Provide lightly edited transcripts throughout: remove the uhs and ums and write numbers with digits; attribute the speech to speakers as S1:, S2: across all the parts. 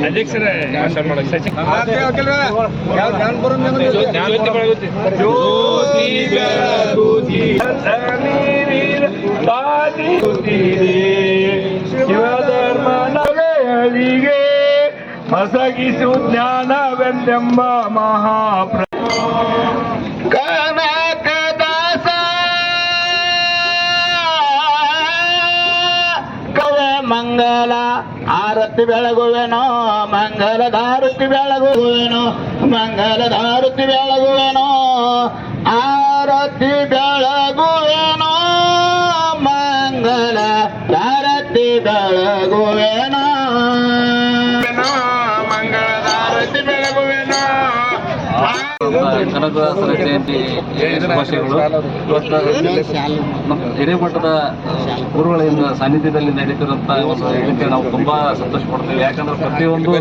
S1: ಅಧ್ಯಕ್ಷರೇ ಶಿವಧರ್ಮನಗಳಿಗೆ ಮಸಗಿಸು ಜ್ಞಾನವೆಂದೆಂಬ ಮಹಾಪ್ರ ಕನಕದಾಸ ಕವೆ ಮಂಗಲ ಆರತಿ ಬೆಳಗುವೆನೋ ಮಂಗಲದಾರತಿ ಬೆಳಗುವೆನೋ ಮಂಗಲದಾರತಿ ಬೆಳಗುವೆನೋ ಆರತಿ ಬೆಳಗುವೆನೋ ಮಂಗಲ ದಾರತಿ ಬೆಳಗುವೆನೋ ಮಂಗಳದಾರತಿ ಬೆಳಗುವೆನೋ.
S2: ಕನಕದಾಸರ ಜಯಂತಿ ಶುಭಾಶಯಗಳು. ಹಿರೇಮಠದ ಗುರುಗಳಿಂದ ಸಾನ್ನಿಧ್ಯದಲ್ಲಿ ನಡೀತಿರುವಂತಹ ಒಂದು ಇದಕ್ಕೆ ನಾವು ತುಂಬಾ ಸಂತೋಷ ಪಡ್ತೀವಿ. ಯಾಕಂದ್ರೆ ಪ್ರತಿಯೊಂದು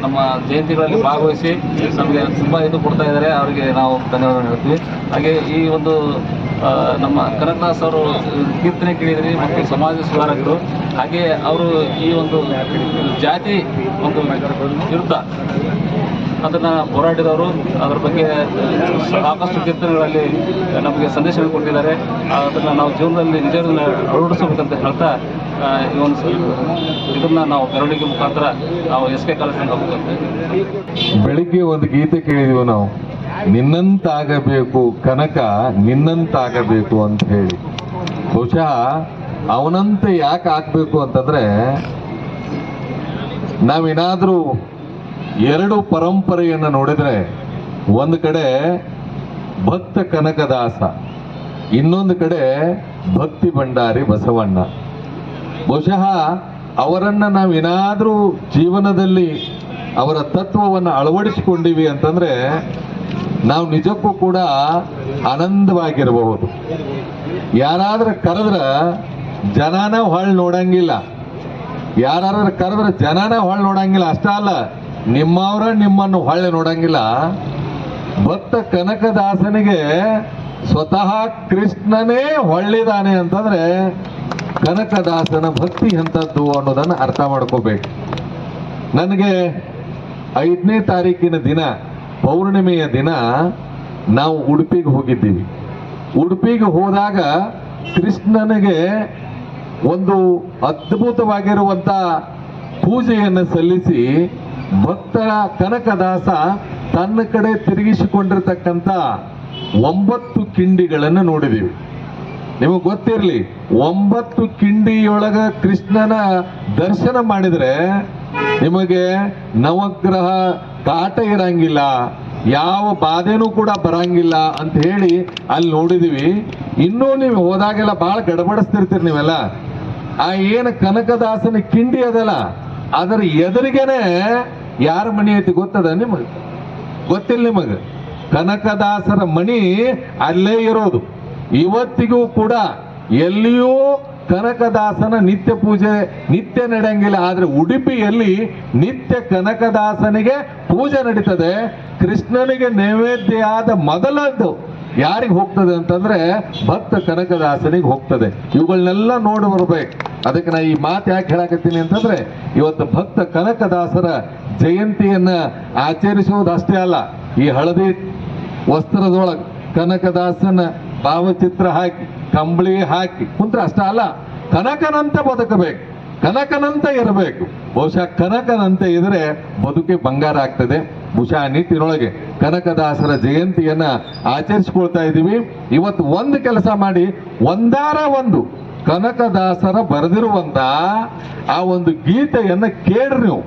S2: ನಮ್ಮ ಜಯಂತಿಗಳಲ್ಲಿ ಭಾಗವಹಿಸಿ ನಮಗೆ ತುಂಬಾ ಇದು ಕೊಡ್ತಾ ಇದ್ದಾರೆ. ಅವರಿಗೆ ನಾವು ಧನ್ಯವಾದ ಹೇಳ್ತೀವಿ. ಹಾಗೆ ಈ ಒಂದು ನಮ್ಮ ಕನಕದಾಸ್ ಅವರು ಕೀರ್ತನೆ ಕೇಳಿದ್ರಿ ಮತ್ತು ಸಮಾಜ ಸುಧಾರಕರು. ಹಾಗೆ ಅವರು ಈ ಒಂದು ಜಾತಿ ಒಂದು ವಿರುದ್ಧ ಅದನ್ನು ಹೋರಾಡಿದವರು. ಅದರ ಬಗ್ಗೆ ಸಾಕಷ್ಟು ಕೀರ್ತನೆಗಳಲ್ಲಿ ನಮಗೆ ಸಂದೇಶ ಕೊಟ್ಟಿದ್ದಾರೆ. ಅದನ್ನು ನಾವು ಜೀವನದಲ್ಲಿ ನಿಜವನ್ನು ಅಳವಡಿಸಬೇಕಂತ ಹೇಳ್ತಾ ಈ ಒಂದು ಇದನ್ನು ನಾವು ಮೆರವಣಿಗೆ ಮುಖಾಂತರ ನಾವು SK ಕಾಲೇಜಿನಲ್ಲಿ ಹೋಗ್ತೀವಿ.
S3: ಬೆಳಿಗ್ಗೆ ಒಂದು ಗೀತೆ ಕೇಳಿದೀವಿ ನಾವು, ನಿನ್ನಂತಾಗಬೇಕು ಕನಕ ನಿನ್ನಂತಾಗಬೇಕು ಅಂತ ಹೇಳಿ. ಬಹುಶಃ ಅವನಂತೆ ಯಾಕೆ ಆಗ್ಬೇಕು ಅಂತಂದ್ರೆ, ನಾವೇನಾದ್ರೂ ಎರಡು ಪರಂಪರೆಯನ್ನು ನೋಡಿದ್ರೆ, ಒಂದು ಕಡೆ ಭಕ್ತ ಕನಕದಾಸ, ಇನ್ನೊಂದು ಕಡೆ ಭಕ್ತಿ ಭಂಡಾರಿ ಬಸವಣ್ಣ. ಬಹುಶಃ ಅವರನ್ನ ನಾವೇನಾದ್ರೂ ಜೀವನದಲ್ಲಿ ಅವರ ತತ್ವವನ್ನು ಅಳವಡಿಸಿಕೊಂಡಿವಿ ಅಂತಂದ್ರೆ ನಾವು ನಿಜಕ್ಕೂ ಕೂಡ ಆನಂದವಾಗಿರಬಹುದು. ಯಾರಾದ್ರೂ ಕರೆದ್ರ ಜನನ ಹೊಳ್ ನೋಡಂಗಿಲ್ಲ, ಯಾರಾದ್ರೂ ಕರೆದ್ರ ಜನನ ಹೊಳ್ ನೋಡಂಗಿಲ್ಲ. ಅಷ್ಟ ಅಲ್ಲ, ನಿಮ್ಮವರ ನಿಮ್ಮನ್ನು ಹೊಳ್ಳೆ ನೋಡಂಗಿಲ್ಲ. ಭಕ್ತ ಕನಕದಾಸನಿಗೆ ಸ್ವತಃ ಕೃಷ್ಣನೇ ಹೊಳ್ಳಿದಾನೆ ಅಂತಂದ್ರೆ ಕನಕದಾಸನ ಭಕ್ತಿ ಎಂಥದ್ದು ಅನ್ನೋದನ್ನು ಅರ್ಥ ಮಾಡ್ಕೋಬೇಕು. ನನಗೆ 5ನೇ ತಾರೀಕಿನ ದಿನ, ಪೌರ್ಣಿಮೆಯ ದಿನ ನಾವು ಉಡುಪಿಗೆ ಹೋಗಿದ್ದೀವಿ. ಉಡುಪಿಗೆ ಹೋದಾಗ ಕೃಷ್ಣನಿಗೆ ಒಂದು ಅದ್ಭುತವಾಗಿರುವಂತ ಪೂಜೆಯನ್ನು ಸಲ್ಲಿಸಿ ಭಕ್ತರ ಕನಕದಾಸ ತನ್ನ ಕಡೆ ತಿರುಗಿಸಿಕೊಂಡಿರ್ತಕ್ಕಂಥ 9 ಕಿಂಡಿಗಳನ್ನು ನೋಡಿದೀವಿ. ನಿಮಗೆ ಗೊತ್ತಿರಲಿ, 9 ಕಿಂಡಿಯೊಳಗ ಕೃಷ್ಣನ ದರ್ಶನ ಮಾಡಿದ್ರೆ ನಿಮಗೆ ನವಗ್ರಹ ಕಾಟ ಇರಂಗಿಲ್ಲ, ಯಾವ ಬಾಧೆನೂ ಕೂಡ ಬರಂಗಿಲ್ಲ ಅಂತ ಹೇಳಿ ಅಲ್ಲಿ ನೋಡಿದೀವಿ. ಇನ್ನೂ ನೀವು ಹೋದಾಗೆಲ್ಲ ಬಹಳ ಗಡಬಡಿಸ್ತಿರ್ತೀರಿ ನೀವೆಲ್ಲ. ಆ ಏನು ಕನಕದಾಸನ ಕಿಂಡಿ ಅದಲ್ಲ, ಅದರ ಎದುರಿಗೆನೆ ಯಾರ ಮನಿ ಐತಿ ಗೊತ್ತದ ನಿಮಗೆ? ಗೊತ್ತಿಲ್ಲ ನಿಮಗೆ? ಕನಕದಾಸರ ಮಣಿ ಅಲ್ಲೇ ಇರೋದು. ಇವತ್ತಿಗೂ ಕೂಡ ಎಲ್ಲಿಯೂ ಕನಕದಾಸನ ನಿತ್ಯ ಪೂಜೆ ನಿತ್ಯ ನಡೆಯಂಗಿಲ್ಲ. ಆದ್ರೆ ಉಡುಪಿಯಲ್ಲಿ ನಿತ್ಯ ಕನಕದಾಸನಿಗೆ ಪೂಜೆ ನಡೀತದೆ. ಕೃಷ್ಣನಿಗೆ ನೈವೇದ್ಯ ಆದ ಮೊದಲದ್ದು ಯಾರಿಗೆ ಹೋಗ್ತದೆ ಅಂತಂದ್ರೆ ಭಕ್ತ ಕನಕದಾಸನಿಗೆ ಹೋಗ್ತದೆ. ಇವುಗಳನ್ನೆಲ್ಲ ನೋಡಿ ಬರ್ಬೇಕು. ಅದಕ್ಕೆ ನಾ ಈ ಮಾತು ಯಾಕೆ ಹೇಳಕತ್ತೀನಿ ಅಂತಂದ್ರೆ, ಇವತ್ತು ಭಕ್ತ ಕನಕದಾಸರ ಜಯಂತಿಯನ್ನ ಆಚರಿಸುವುದಷ್ಟೇ ಅಲ್ಲ, ಈ ಹಳದಿ ವಸ್ತ್ರದೊಳಗೆ ಕನಕದಾಸನ ಭಾವಚಿತ್ರ ಹಾಕಿ ಕಂಬಳಿ ಹಾಕಿ ಕುಂತ್ರೆ ಅಷ್ಟ ಅಲ್ಲ, ಕನಕನಂತೆ ಬದುಕಬೇಕು, ಕನಕನಂತೆ ಇರಬೇಕು. ಬಹುಶಃ ಕನಕನಂತೆ ಇದ್ರೆ ಬದುಕಿ ಬಂಗಾರ ಆಗ್ತದೆ. ಬಹುಶಃ ನಿಟ್ಟಿನೊಳಗೆ ಕನಕದಾಸರ ಜಯಂತಿಯನ್ನ ಆಚರಿಸಿಕೊಳ್ತಾ ಇದ್ದೀವಿ. ಇವತ್ತು ಒಂದು ಕೆಲಸ ಮಾಡಿ, ಒಂದು ಕನಕದಾಸರ ಬರೆದಿರುವಂತ ಆ ಒಂದು ಗೀತೆಯನ್ನ ಕೇಳ್ರಿ. ನೀವು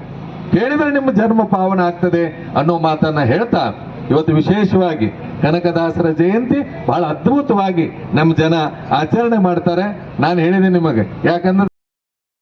S3: ಕೇಳಿದ್ರೆ ನಿಮ್ಮ ಜನ್ಮ ಪಾವನ ಆಗ್ತದೆ ಅನ್ನೋ ಮಾತನ್ನ ಹೇಳ್ತಾ, ಇವತ್ತು ವಿಶೇಷವಾಗಿ ಕನಕದಾಸರ ಜಯಂತಿ ಬಹಳ ಅದ್ಭುತವಾಗಿ ನಮ್ಮ ಜನ ಆಚರಣೆ ಮಾಡ್ತಾರೆ. ನಾನು ಹೇಳಿದ್ದೀನಿ ನಿಮಗೆ, ಯಾಕಂದ್ರೆ